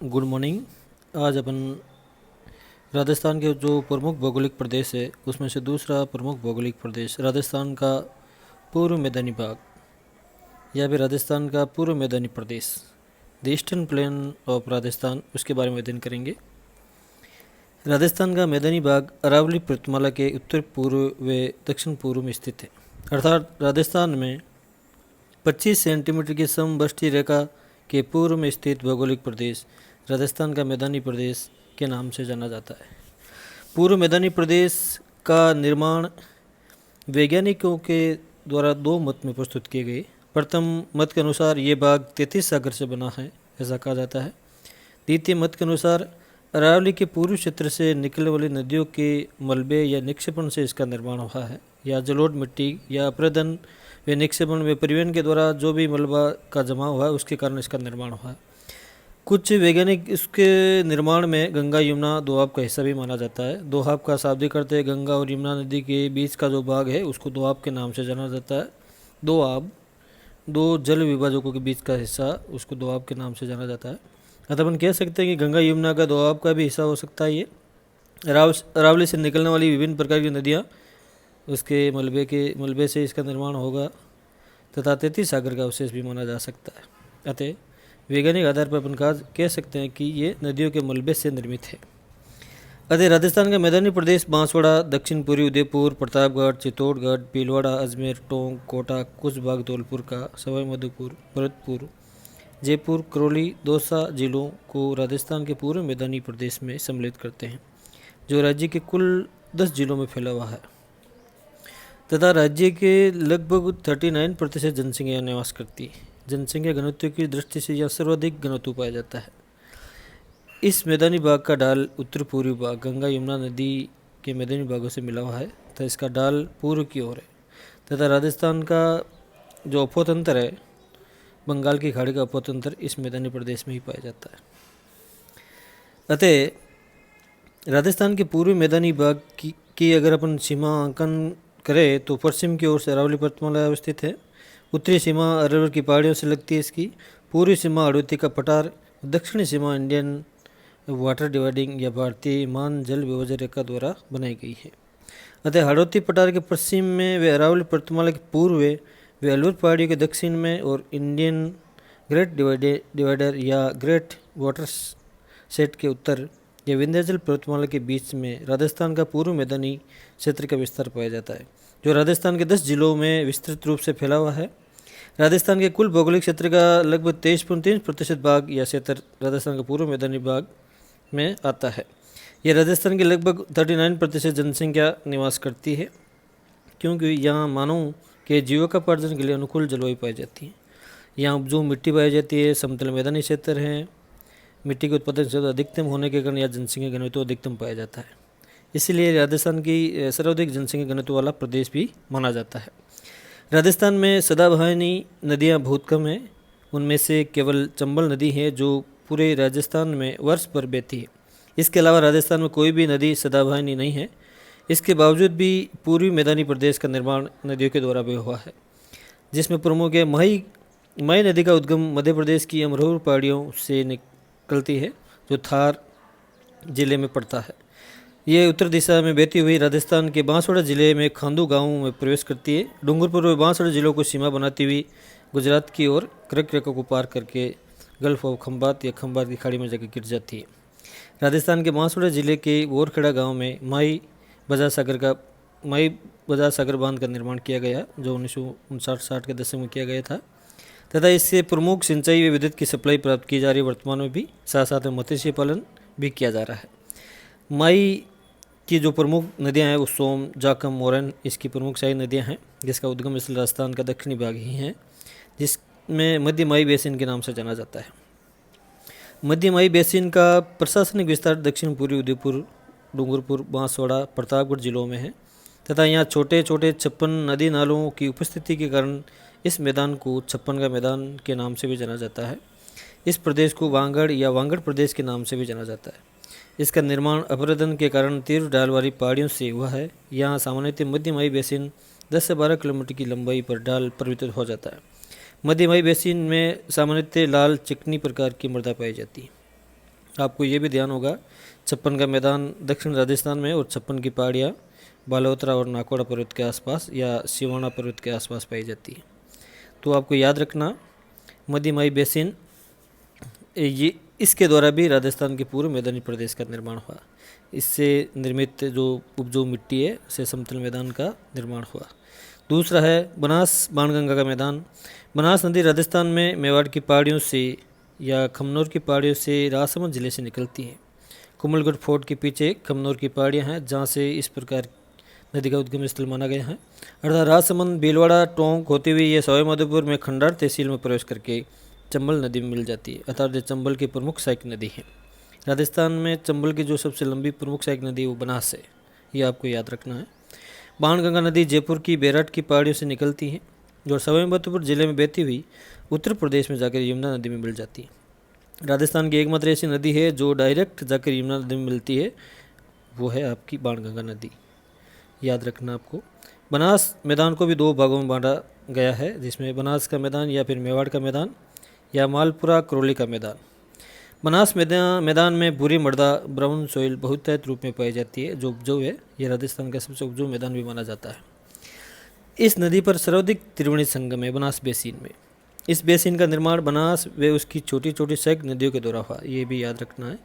Good morning. आज अपन राजस्थान के जो प्रमुख भौगोलिक प्रदेश है उसमें से दूसरा प्रमुख भौगोलिक प्रदेश राजस्थान का पूर्व मैदानी भाग या फिर राजस्थान का पूर्व मैदानी प्रदेश the eastern plain of Rajasthan उसके बारे में अध्ययन करेंगे। राजस्थान का मैदानी भाग अरावली पर्वतमाला के उत्तर पूर्व व दक्षिण पूर्व में स्थित है, अर्थात राजस्थान में 25 सेंटीमीटर की समवृष्टि रेखा के पूर्व में स्थित भौगोलिक प्रदेश राजस्थान का मैदानी प्रदेश के नाम से जाना जाता है। पूर्व मैदानी प्रदेश का निर्माण वैज्ञानिकों के द्वारा दो मत में प्रस्तुत किए गए। प्रथम मत के अनुसार ये भाग 33 सागर से बना है, ऐसा कहा जाता है। द्वितीय मत के अनुसार अरावली के पूर्वी क्षेत्र से निकलने वाली नदियों के मलबे या निक्षेपण से इसका निर्माण हुआ है, या जलोढ़ मिट्टी या अप्रदन व निक्षेपण व परिवहन के द्वारा जो भी मलबा का जमा हुआ है उसके कारण इसका निर्माण हुआ है। कुछ वैज्ञानिक इसके निर्माण में गंगा यमुना दोआब का हिस्सा भी माना जाता है। दोआब का शाब्दिक अर्थ है गंगा और यमुना नदी के बीच का जो भाग है उसको दोआब के नाम से जाना जाता है। दोआब दो जल विभाजकों के बीच का हिस्सा उसको दोआब के नाम से जाना जाता है। अतः अपन कह सकते हैं कि गंगा यमुना का दोआब का भी हिस्सा हो सकता है। ये अरावली से निकलने वाली विभिन्न प्रकार की नदियाँ उसके मलबे से इसका निर्माण होगा तथा 33 सागर का अवशेष भी माना जा सकता है। अतः वैज्ञानिक आधार पर अपन कह सकते हैं कि ये नदियों के मलबे से निर्मित है। अतः राजस्थान का मैदानी प्रदेश बांसवाड़ा, दक्षिण पूर्वी उदयपुर, प्रतापगढ़, चित्तौड़गढ़, भीलवाड़ा, अजमेर, टोंक, कोटा, कुछ भाग धौलपुर का, सवाई माधोपुर, भरतपुर, जयपुर, करौली, दौसा जिलों को राजस्थान के पूर्व मैदानी प्रदेश में सम्मिलित करते हैं, जो राज्य के कुल 10 जिलों में फैला हुआ है तथा राज्य के लगभग 39% जनसंख्या निवास करती है। जनसंख्या घनत्व की दृष्टि से यह सर्वाधिक घनत्व पाया जाता है। इस मैदानी भाग का ढाल उत्तर पूर्वी भाग गंगा यमुना नदी के मैदानी भागों से मिला हुआ है तथा इसका ढाल पूर्व की ओर है तथा राजस्थान का जो अपोतंत्र है, बंगाल की खाड़ी का अपोतंत्र इस मैदानी प्रदेश में ही पाया जाता है। अतः राजस्थान के पूर्वी मैदानी भाग की अगर अपन सीमांकन करें तो पश्चिम की ओर से अरावली पर्वतमाला अवस्थित है, उत्तरी सीमा अरवल की पहाड़ियों से लगती है इसकी, पूर्वी सीमा हड़ौती का पठार, दक्षिणी सीमा इंडियन वाटर डिवाइडिंग या भारतीय मान जल विभाजन रेखा द्वारा बनाई गई है। अतः हड़ौती पठार के पश्चिम में वे अरावली पर्वतमाला के पूर्व वे अलवर पहाड़ियों के दक्षिण में और इंडियन ग्रेट डिवाइडर या ग्रेट वाटर सेट के उत्तर या विंध्याचल पर्वतमाला के बीच में राजस्थान का पूर्व मैदानी क्षेत्र का विस्तार पाया जाता है, जो राजस्थान के 10 जिलों में विस्तृत रूप से फैला हुआ है। राजस्थान के कुल भौगोलिक क्षेत्र का लगभग 23.3% भाग या क्षेत्र राजस्थान का पूर्व मैदानी भाग में आता है। यह राजस्थान की लगभग 39% जनसंख्या निवास करती है, क्योंकि यहाँ मानव के जीविकोपार्जन के लिए अनुकूल जलवायु पाई जाती है। यहाँ उपजाऊ मिट्टी पाई जाती है, समतल मैदानी क्षेत्र हैं, मिट्टी के उत्पादन से अधिकतम होने के कारण यह जनसंख्या घनत्व अधिकतम पाया जाता है। इसलिए राजस्थान की सर्वाधिक जनसंख्या घनत्व वाला प्रदेश भी माना जाता है। राजस्थान में सदाबहानी नदियाँ बहुत कम हैं, उनमें से केवल चंबल नदी है जो पूरे राजस्थान में वर्ष भर बहती है। इसके अलावा राजस्थान में कोई भी नदी सदाबहानी नहीं है। इसके बावजूद भी पूर्वी मैदानी प्रदेश का निर्माण नदियों के द्वारा भी हुआ है, जिसमें प्रमुख है माही नदी का उद्गम मध्य प्रदेश की अमरोह पहाड़ियों से निकलती है, जो थार जिले में पड़ता है। ये उत्तर दिशा में बहती हुई राजस्थान के बांसवाड़ा जिले में खांदू गांव में प्रवेश करती है। डूंगरपुर व बांसवाड़ा जिलों को सीमा बनाती हुई गुजरात की ओर कर्क रेखा को पार करके गल्फ ऑफ खंबात या खंबात की खाड़ी में जाकर गिर जाती है। राजस्थान के बांसवाड़ा जिले के बोरखेड़ा गांव में माई बजार सागर बांध का निर्माण किया गया, जो 1959-60 के दशक में किया गया था तथा इससे प्रमुख सिंचाई व विद्युत की सप्लाई प्राप्त की जा रही है। वर्तमान में भी साथ साथ में मत्स्य पालन भी किया जा रहा है। माई की जो प्रमुख नदियां हैं वो सोम, जाखम, मोरन इसकी प्रमुख शाही नदियां हैं, जिसका उद्गम स्थल राजस्थान का दक्षिणी भाग ही है, जिसमें मध्य माई बेसिन के नाम से जाना जाता है। मध्य माई बेसिन का प्रशासनिक विस्तार दक्षिण पूर्वी उदयपुर, डूंगरपुर, बांसवाड़ा, प्रतापगढ़ जिलों में है तथा यहाँ छोटे छोटे 56 नदी नालों की उपस्थिति के कारण इस मैदान को छप्पन का मैदान के नाम से भी जाना जाता है। इस प्रदेश को वांगड़ या वांगड़ प्रदेश के नाम से भी जाना जाता है। इसका निर्माण अपरदन के कारण तीव्र ढाल वाली पहाड़ियों से हुआ है। यहाँ सामान्यतः मध्यमाई बेसिन 10 से 12 किलोमीटर की लंबाई पर ढाल परिवर्तित हो जाता है। मध्यमाई बेसिन में सामान्यतः लाल चिकनी प्रकार की मृदा पाई जाती है। आपको ये भी ध्यान होगा, छप्पन का मैदान दक्षिण राजस्थान में और छप्पन की पहाड़ियाँ बालोतरा और नाकोड़ा पर्वत के आसपास या सिवाना पर्वत के आसपास पाई जाती है। तो आपको याद रखना, मध्यमाई बेसिन ये इसके द्वारा भी राजस्थान के पूर्व मैदानी प्रदेश का निर्माण हुआ। इससे निर्मित जो उपजाऊ मिट्टी है उससे समतल मैदान का निर्माण हुआ। दूसरा है बनास बाणगंगा का मैदान। बनास नदी राजस्थान में मेवाड़ की पहाड़ियों से या खमनोर की पहाड़ियों से राजसमंद जिले से निकलती है। कुमलगढ़ फोर्ट के पीछे खमनोर की पहाड़ियाँ हैं जहाँ से इस प्रकार नदी का उद्गम स्थल माना गया है। अर्थात राजसमंद, भीलवाड़ा, टोंक होते हुए ये सवाई माधोपुर में खंडार तहसील में प्रवेश करके चंबल नदी में मिल जाती है। अर्थात ये चंबल की प्रमुख सहायक नदी है। राजस्थान में चंबल की जो सबसे लंबी प्रमुख सहायक नदी वो बनास है, ये आपको याद रखना है। बाणगंगा नदी जयपुर की बेरठ की पहाड़ियों से निकलती है जो सवाई माधोपुर जिले में बहती हुई उत्तर प्रदेश में जाकर यमुना नदी में मिल जाती है। राजस्थान की एकमात्र ऐसी नदी है जो डायरेक्ट जाकर यमुना नदी में मिलती है, वो है आपकी बाणगंगा नदी, याद रखना आपको। बनास मैदान को भी दो भागों में बांटा गया है, जिसमें बनास का मैदान या फिर मेवाड़ का मैदान या मालपुरा करौली का मैदान। बनास मैदान में भूरी मृदा ब्राउन सॉइल बहुतायत रूप में पाई जाती है जो उपजाऊ है। यह राजस्थान का सबसे उपजाऊ मैदान भी माना जाता है। इस नदी पर सर्वाधिक त्रिवेणी संगम है बनास बेसिन में। इस बेसिन का निर्माण बनास व उसकी छोटी छोटी सहायक नदियों के द्वारा हुआ, ये भी याद रखना है।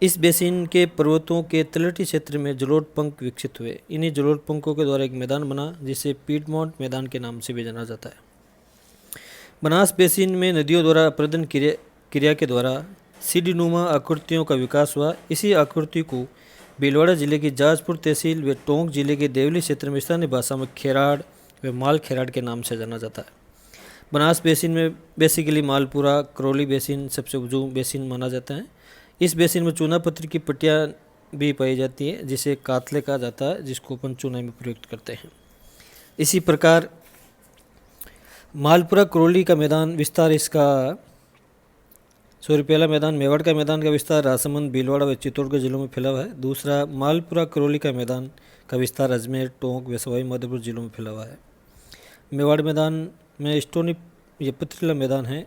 इस बेसिन के पर्वतों के तलहटी क्षेत्र में जलोढ़ पंख विकसित हुए। इन्हीं जलोढ़ पंखों के द्वारा एक मैदान बना जिसे पीडमोंट मैदान के नाम से भी जाना जाता है। बनास बेसिन में नदियों द्वारा अपर्दन क्रिया के द्वारा सीढ़ीनुमा आकृतियों का विकास हुआ। इसी आकृति को भीलवाड़ा जिले की जाजपुर तहसील व टोंक जिले के देवली क्षेत्र में स्थानीय भाषा में खेराड़ व माल खेराड़ के नाम से जाना जाता है। बनास बेसिन में बेसिकली मालपुरा करौली बेसिन सबसे उपजाऊ बेसिन माना जाता है। इस बेसिन में चूना पत्थर की पट्टियाँ भी पाई जाती है जिसे कातले कहा जाता है, जिसको अपन चूना में प्रयुक्त करते हैं। इसी प्रकार मालपुरा करौली का मैदान विस्तार पहला मैदान मेवाड़ का मैदान का विस्तार राजसमंद, भीलवाड़ा व चित्तौड़गढ़ जिलों में फैला हुआ है। दूसरा मालपुरा करौली का मैदान का विस्तार अजमेर, टोंक व सवाई माधोपुर जिलों में फैला हुआ है। मेवाड़ मैदान में स्टोनी ये पथरीला मैदान है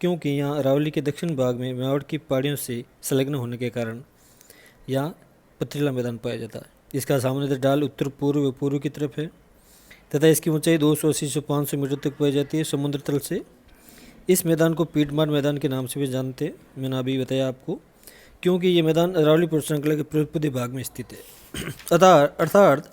क्योंकि यहाँ अरावली के दक्षिण भाग में मेवाड़ की पहाड़ियों से संलग्न होने के कारण यहाँ पथरीला मैदान पाया जाता है। इसका सामान्यतः ढाल उत्तर पूर्व व पूर्व की तरफ है तथा इसकी ऊंचाई 280 से 500 मीटर तक पाई जाती है समुद्र तल से। इस मैदान को पीडमार मैदान के नाम से भी जानते हैं, मैंने अभी बताया आपको, क्योंकि ये मैदान अरावली पर्वत श्रृंखला के पूर्वोत्तरी भाग में स्थित है। अर्थात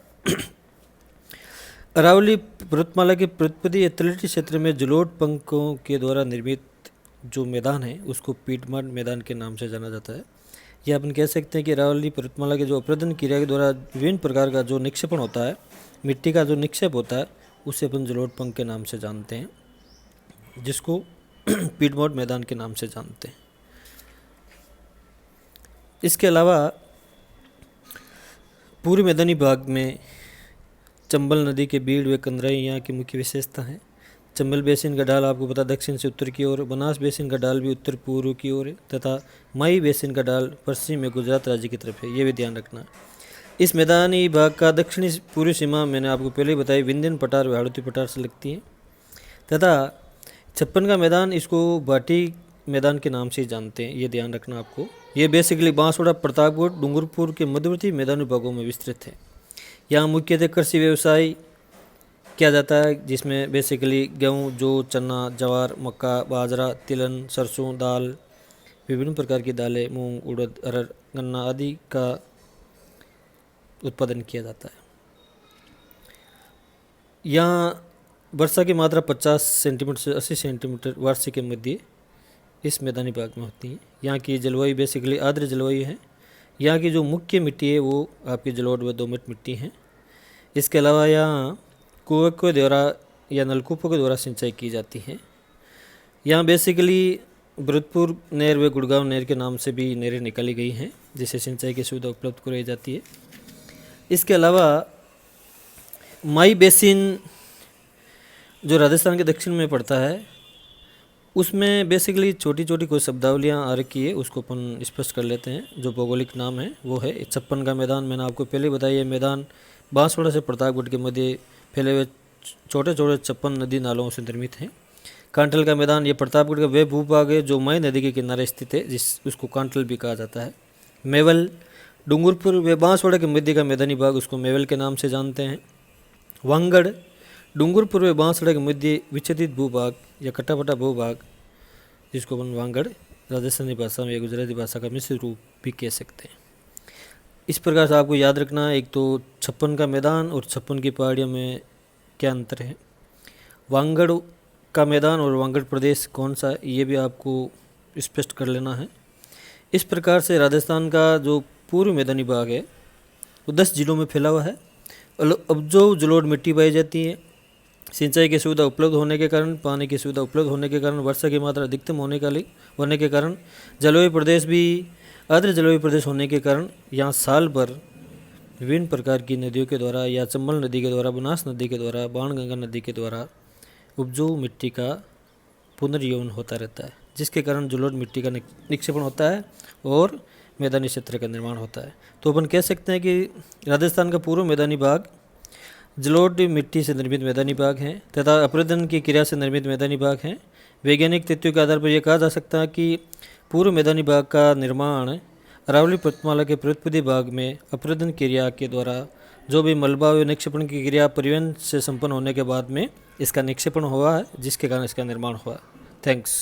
अरावली पर्वतमाला के पूर्वोत्तरी तलहटी क्षेत्र में जलोढ़ पंखों के द्वारा निर्मित जो मैदान है उसको पीडमार मैदान के नाम से जाना जाता है। यह अपन कह सकते हैं कि अरावली पर्वतमाला के जो अपर्दन क्रिया के द्वारा विभिन्न प्रकार का जो निक्षेपण होता है, मिट्टी का जो निक्षेप होता है, उसे अपन जलोढ़ पंख के नाम से जानते हैं, जिसको पीडमार मैदान के नाम से जानते हैं। इसके अलावा पूर्वी मैदानी भाग में चंबल नदी के बीड़ व कंदराई यहाँ की मुख्य विशेषता है। चंबल बेसिन का ढाल आपको पता दक्षिण से उत्तर की ओर, बनास बेसिन का ढाल भी उत्तर पूर्व की ओर है तथा माई बेसिन का ढाल पश्चिम में गुजरात राज्य की तरफ है, ये भी ध्यान रखना। इस मैदानी भाग का दक्षिणी पूर्वी सीमा मैंने आपको पहले ही बताई विंध्यन पठार व हाड़ौती पठार से लगती है तथा छप्पन का मैदान इसको भाटी मैदान के नाम से ही जानते हैं, ये ध्यान रखना आपको। ये बेसिकली बांसवाड़ा, प्रतापगढ़, डूंगरपुर के मध्यवर्ती मैदानी भागों में विस्तृत है। यहाँ मुख्यतः कृषि व्यवसाय किया जाता है जिसमें बेसिकली गेहूँ, जौ, चना, ज्वार, मक्का, बाजरा, तिलहन, सरसों, दाल, विभिन्न प्रकार की दालें, मूंग, उड़द, अरहर, गन्ना आदि का उत्पादन किया जाता है। यहाँ वर्षा की मात्रा 50 सेंटीमीटर से 80 सेंटीमीटर वार्षिक के मध्य इस मैदानी भाग में होती है। यहाँ की जलवायु बेसिकली आर्द्र जलवायु है। यहाँ की जो मुख्य मिट्टी है वो आपकी जलोढ़ व दोमट मिट्टी है। इसके अलावा यहाँ कुएं के द्वारा या नलकूपों के द्वारा सिंचाई की जाती है। यहाँ बेसिकली भरतपुर नहर व गुड़गांव नहर के नाम से भी नहरें निकाली गई हैं जिससे सिंचाई की सुविधा उपलब्ध कराई जाती है। इसके अलावा माई बेसिन जो राजस्थान के दक्षिण में पड़ता है उसमें बेसिकली छोटी छोटी कुछ शब्दावलियाँ आ रखी है, उसको अपन स्पष्ट कर लेते हैं। जो भौगोलिक नाम है वो है छप्पन का मैदान, मैंने आपको पहले बताया। ये मैदान बांसवाड़ा से प्रतापगढ़ के मध्य फैले हुए छोटे छोटे 56 नदी नालों से निर्मित हैं। कांठल का मैदान ये प्रतापगढ़ का वे भूभाग है जो मय नदी के किनारे स्थित है, जिस उसको कांठल भी कहा जाता है। मेवल डूंगरपुर व बांसवाड़ा के मध्य का मैदानी भाग उसको मेवल के नाम से जानते हैं। वांगड़ डूंगरपुर व बांसवाड़ा के मध्य विच्छेदित भूभाग या कटापटा भूभाग, जिसको अपन वांगड़ राजस्थानी भाषा में या गुजराती भाषा का मिश्र रूप भी कह सकते हैं। इस प्रकार से आपको याद रखना है, एक तो 56 का मैदान और 56 की पहाड़ियों में क्या अंतर है, वांगड़ का मैदान और वांगड़ प्रदेश कौन सा है, ये भी आपको स्पष्ट कर लेना है। इस प्रकार से राजस्थान का जो पूर्व मैदानी भाग है वो 10 जिलों में फैला हुआ है। अब जो जलोढ़ मिट्टी पाई जाती है, सिंचाई की सुविधा उपलब्ध होने के कारण, पानी की सुविधा उपलब्ध होने के कारण, वर्षा की मात्रा अधिकतम होने के कारण, जलवायु प्रदेश भी आर्द्र जलवायु प्रदेश होने के कारण यहाँ साल भर विभिन्न प्रकार की नदियों के द्वारा या चंबल नदी के द्वारा, बनास नदी के द्वारा, बाणगंगा नदी के द्वारा उपजाऊ मिट्टी का पुनर्यौवन होता रहता है, जिसके कारण जलोढ़ मिट्टी का निक्षेपण होता है और मैदानी क्षेत्र का निर्माण होता है। तो अपन कह सकते हैं कि राजस्थान का पूर्व मैदानी भाग जलोढ़ मिट्टी से निर्मित मैदानी भाग हैं तथा अपरदन की क्रिया से निर्मित मैदानी भाग हैं। वैज्ञानिक तथ्यों के आधार पर यह कहा जा सकता है कि पूर्व मैदानी भाग का निर्माण अरावली पर्वतमाला के पर्वतपदी भाग में अपरदन क्रिया के द्वारा जो भी मलबा व निक्षेपण की क्रिया परिवहन से संपन्न होने के बाद में इसका निक्षेपण हुआ है, जिसके कारण इसका निर्माण हुआ। थैंक्स।